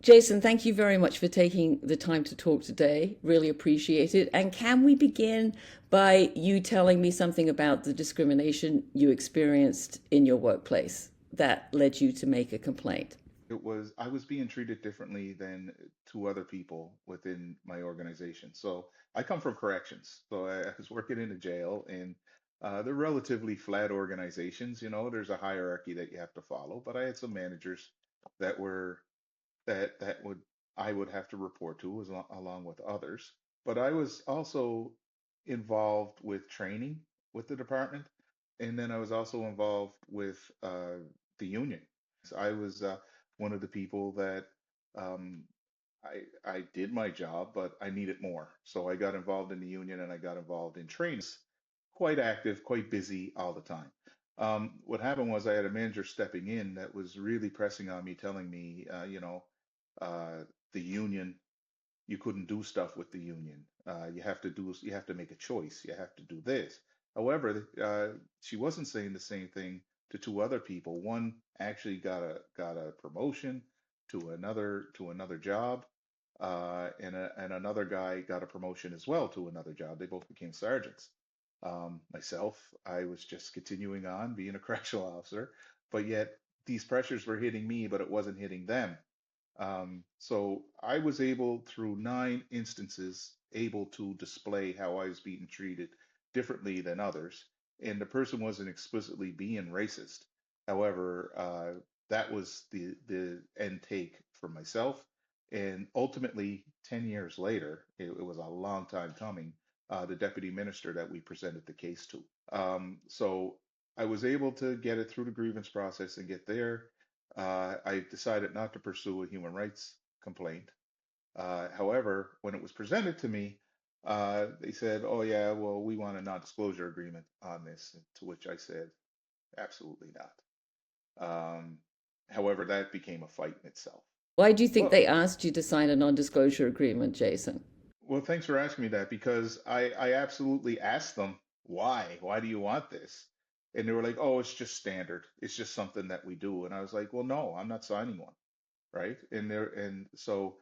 Jason, thank you very much for taking the time to talk today. Really appreciate it. And can we begin by you telling me something about the discrimination you experienced in your workplace that led you to make a complaint? I was being treated differently than two other people within my organization. So I come from corrections. So I was working in a jail, and they're relatively flat organizations. There's a hierarchy that you have to follow. But I had some managers that were that would I would have to report to along with others. But I was also involved with training with the department, and then I was also involved with the union. So I was one of the people that um, I did my job, but I needed more. So I got involved in the union and I got involved in training. Quite active, quite busy all the time. What happened was I had a manager stepping in that was really pressing on me, telling me, uh, the union, you couldn't do stuff with the union. You have to make a choice. You have to do this. However, she wasn't saying the same thing to two other people. One actually got a promotion to another job, and another guy got a promotion as well to another job. They both became sergeants. Myself, I was just continuing on being a correctional officer, but yet these pressures were hitting me, but it wasn't hitting them. So I was able, through 9 instances, able to display how I was being treated differently than others. And the person wasn't explicitly being racist. However, that was the end take for myself. And ultimately, 10 years later, it was a long time coming, the deputy minister that we presented the case to. So I was able to get it through the grievance process and get there. I decided not to pursue a human rights complaint. However, when it was presented to me, they said, "Oh yeah, well, we want a non-disclosure agreement on this." To which I said, "Absolutely not." Um, However, that became a fight in itself. Why do you think Well, they asked you to sign a non disclosure agreement, Jason? well, thanks for asking me that because I absolutely asked them why. Why do you want this? And they were like, "Oh, it's just standard. It's just something that we do." And I was like, "Well, no, I'm not signing one." Right? And so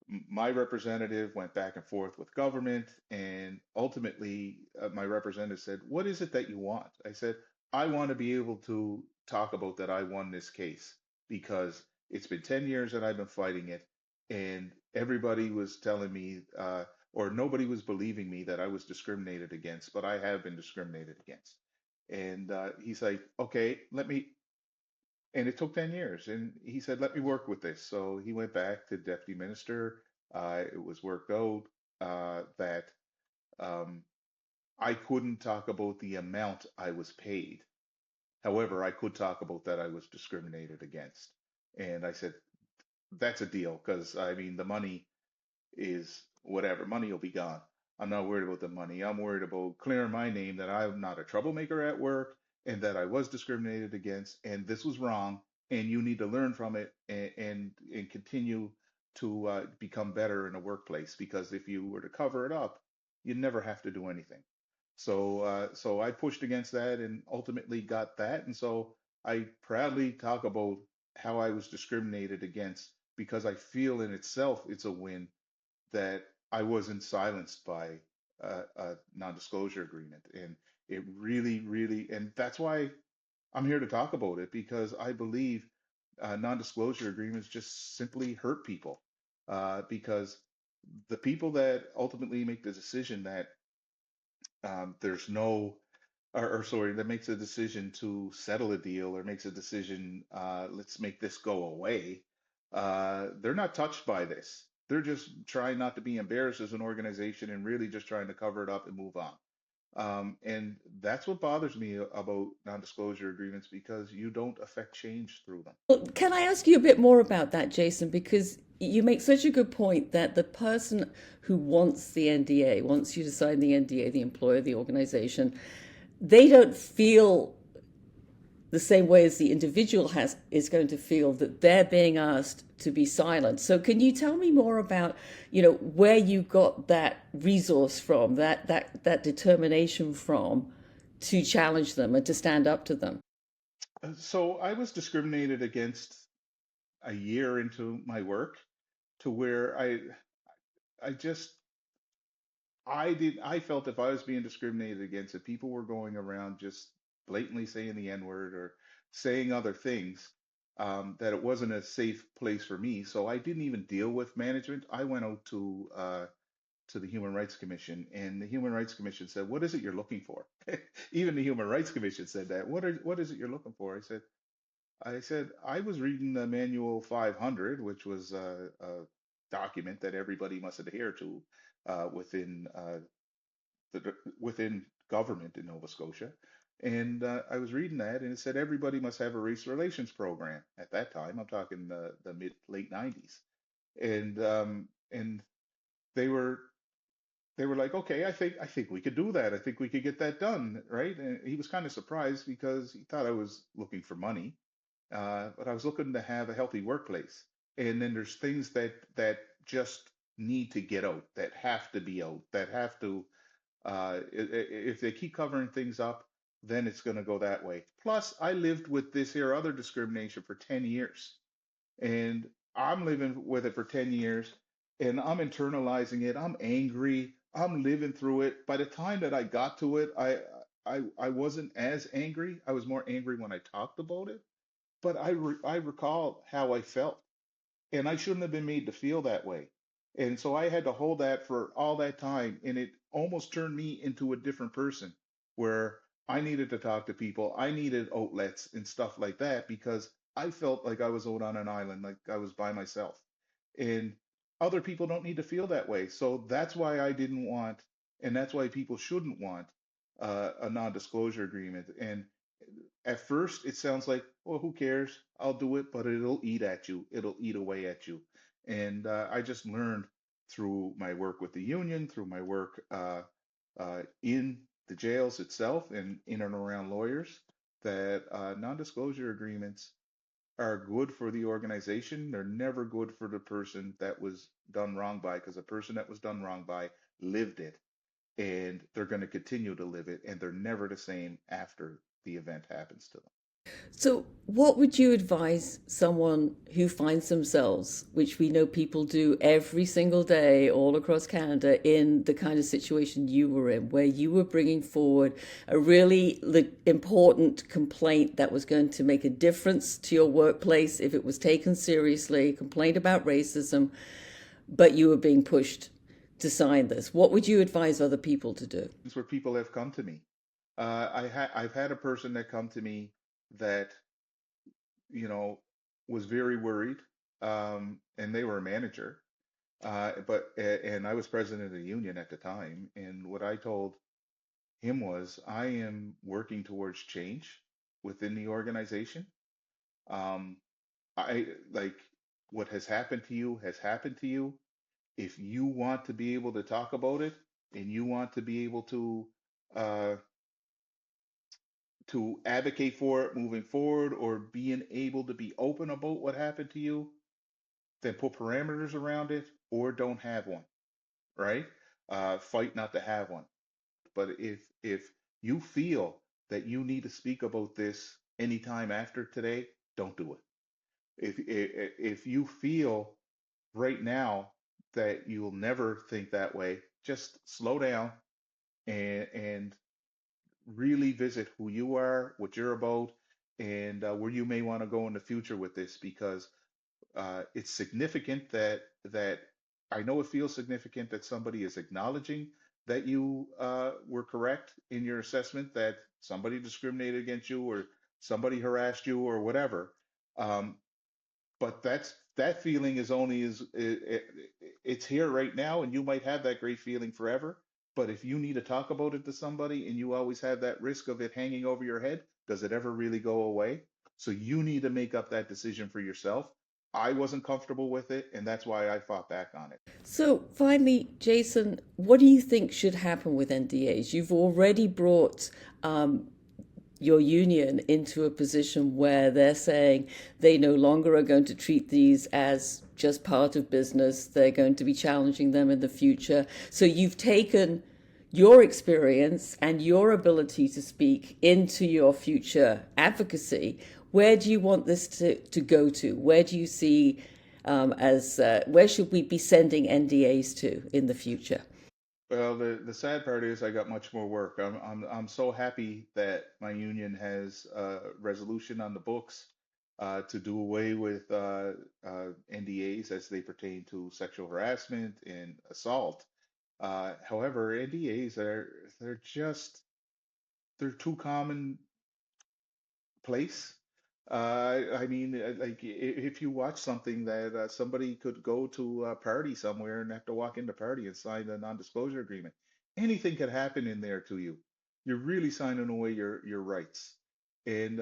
my representative went back and forth with government, and ultimately, my representative said, "What is it that you want?" I said, "I want to be able to talk about that I won this case because it's been 10 years that I've been fighting it, and everybody was telling me, or nobody was believing me that I was discriminated against, but I have been discriminated against." And he's like, "Okay, let me," and it took 10 years. And he said, "Let me work with this." So he went back to deputy minister. It was worked out that um, I couldn't talk about the amount I was paid. However, I could talk about that I was discriminated against. And I said, "That's a deal," because I mean, the money is whatever. Money will be gone. I'm not worried about the money. I'm worried about clearing my name that I'm not a troublemaker at work and that I was discriminated against and this was wrong and you need to learn from it and continue to become better in the workplace because if you were to cover it up, you'd never have to do anything. So I pushed against that and ultimately got that. And so I proudly talk about how I was discriminated against because I feel in itself it's a win that I wasn't silenced by a non-disclosure agreement. And it really, really, and that's why I'm here to talk about it because I believe non-disclosure agreements just simply hurt people because the people that ultimately make the decision that there's no, or sorry, that makes a decision to settle a deal or makes a decision, let's make this go away, they're not touched by this. They're just trying not to be embarrassed as an organization and really just trying to cover it up and move on. And that's what bothers me about non-disclosure agreements because you don't affect change through them. Well, can I ask you a bit more about that, Jason? Because you make such a good point that the person who wants the NDA, wants you to sign the NDA, the employer, the organization, they don't feel the same way as the individual has is going to feel that they're being asked to be silent. So can you tell me more about, where you got that resource from, that determination from to challenge them and to stand up to them? So I was discriminated against a year into my work to where I just I felt if I was being discriminated against, if people were going around just blatantly saying the N-word or saying other things, that it wasn't a safe place for me. So I didn't even deal with management. I went out to the Human Rights Commission, and the Human Rights Commission said, "What is it you're looking for?" Even the Human Rights Commission said that. What is it you're looking for? I said I was reading the Manual 500, which was a document that everybody must adhere to within within government in Nova Scotia. And I was reading that, and it said everybody must have a race relations program. At that time, I'm talking the mid late 90s, and they were like, okay, I think we could do that. I think we could get that done, right? And he was kind of surprised because he thought I was looking for money, but I was looking to have a healthy workplace. And then there's things that just need to get out, that have to be out, that have to if they keep covering things up, then it's going to go that way. Plus, I lived with this here other discrimination for 10 years, and I'm living with it for 10 years, and I'm internalizing it. I'm angry. I'm living through it. By the time that I got to it, I wasn't as angry. I was more angry when I talked about it, but I recall how I felt, and I shouldn't have been made to feel that way. And so I had to hold that for all that time, and it almost turned me into a different person where I needed to talk to people. I needed outlets and stuff like that because I felt like I was out on an island, like I was by myself. And other people don't need to feel that way. So that's why I didn't want, and that's why people shouldn't want a non-disclosure agreement. And at first, it sounds like, well, who cares? I'll do it, but it'll eat at you. It'll eat away at you. And I just learned through my work with the union, through my work in the jails itself and in and around lawyers, that non-disclosure agreements are good for the organization. They're never good for the person that was done wrong by, because the person that was done wrong by lived it, and they're going to continue to live it, and they're never the same after the event happens to them. So, what would you advise someone who finds themselves, which we know people do every single day all across Canada, in the kind of situation you were in, where you were bringing forward a really important complaint that was going to make a difference to your workplace if it was taken seriously, a complaint about racism, but you were being pushed to sign this? What would you advise other people to do? It's where people have come to me. I've had a person that come to me that, you know, was very worried, and they were a manager, and I was president of the union at the time, and what I told him was, I am working towards change within the organization. Um, I like what has happened to you has happened to you. If you want to be able to talk about it, and you want to be able uh, to advocate for it moving forward, or being able to be open about what happened to you, then put parameters around it or don't have one, right? Fight not to have one. But if you feel that you need to speak about this anytime after today, don't do it. If you feel right now that you'll never think that way, just slow down and really visit who you are, what you're about, and where you may want to go in the future with this, because it's significant that I know it feels significant that somebody is acknowledging that you were correct in your assessment, that somebody discriminated against you or somebody harassed you or whatever. Um, but that feeling is only it's here right now, and you might have that great feeling forever. But if you need to talk about it to somebody, and you always have that risk of it hanging over your head, does it ever really go away? So you need to make up that decision for yourself. I wasn't comfortable with it, and that's why I fought back on it. So, finally, Jason, what do you think should happen with NDAs? You've already brought your union into a position where they're saying they no longer are going to treat these as just part of business. They're going to be challenging them in the future. So you've taken your experience and your ability to speak into your future advocacy. Where do you want this to go to? Where do you see as where should we be sending NDAs to in the future? Well, the sad part is I got much more work. I'm so happy that my union has a resolution on the books to do away with NDAs as they pertain to sexual harassment and assault. However, NDAs they're just they're too common place. I mean, like if you watch something that somebody could go to a party somewhere and have to walk in the party and sign a non-disclosure agreement, anything could happen in there to you. You're really signing away your rights. And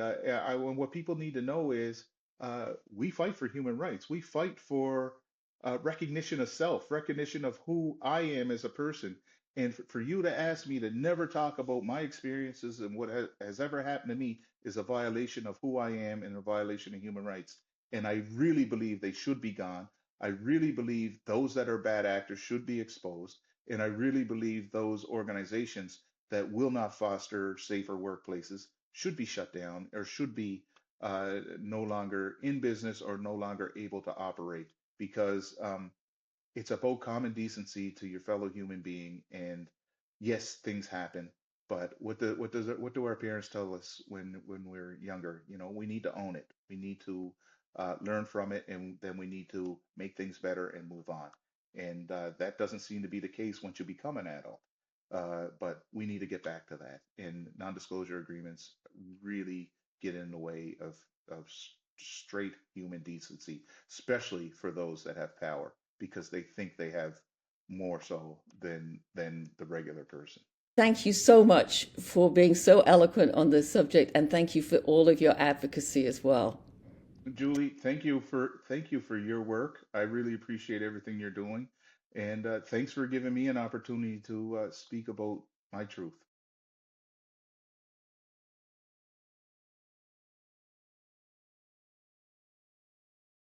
what people need to know is we fight for human rights. We fight for recognition of self, recognition of who I am as a person. And for you to ask me to never talk about my experiences and what has ever happened to me is a violation of who I am and a violation of human rights. And I really believe they should be gone. I really believe those that are bad actors should be exposed. And I really believe those organizations that will not foster safer workplaces should be shut down or should be no longer in business or no longer able to operate because it's about common decency to your fellow human being. And yes, things happen, but what do our parents tell us when we're younger? You know, we need to own it. We need to learn from it, and then we need to make things better and move on. And that doesn't seem to be the case once you become an adult. But we need to get back to that. And non-disclosure agreements really get in the way of straight human decency, especially for those that have power because they think they have more so than the regular person. Thank you so much for being so eloquent on this subject, and thank you for all of your advocacy as well. Julie, thank you for your work. I really appreciate everything you're doing, and thanks for giving me an opportunity to speak about my truth.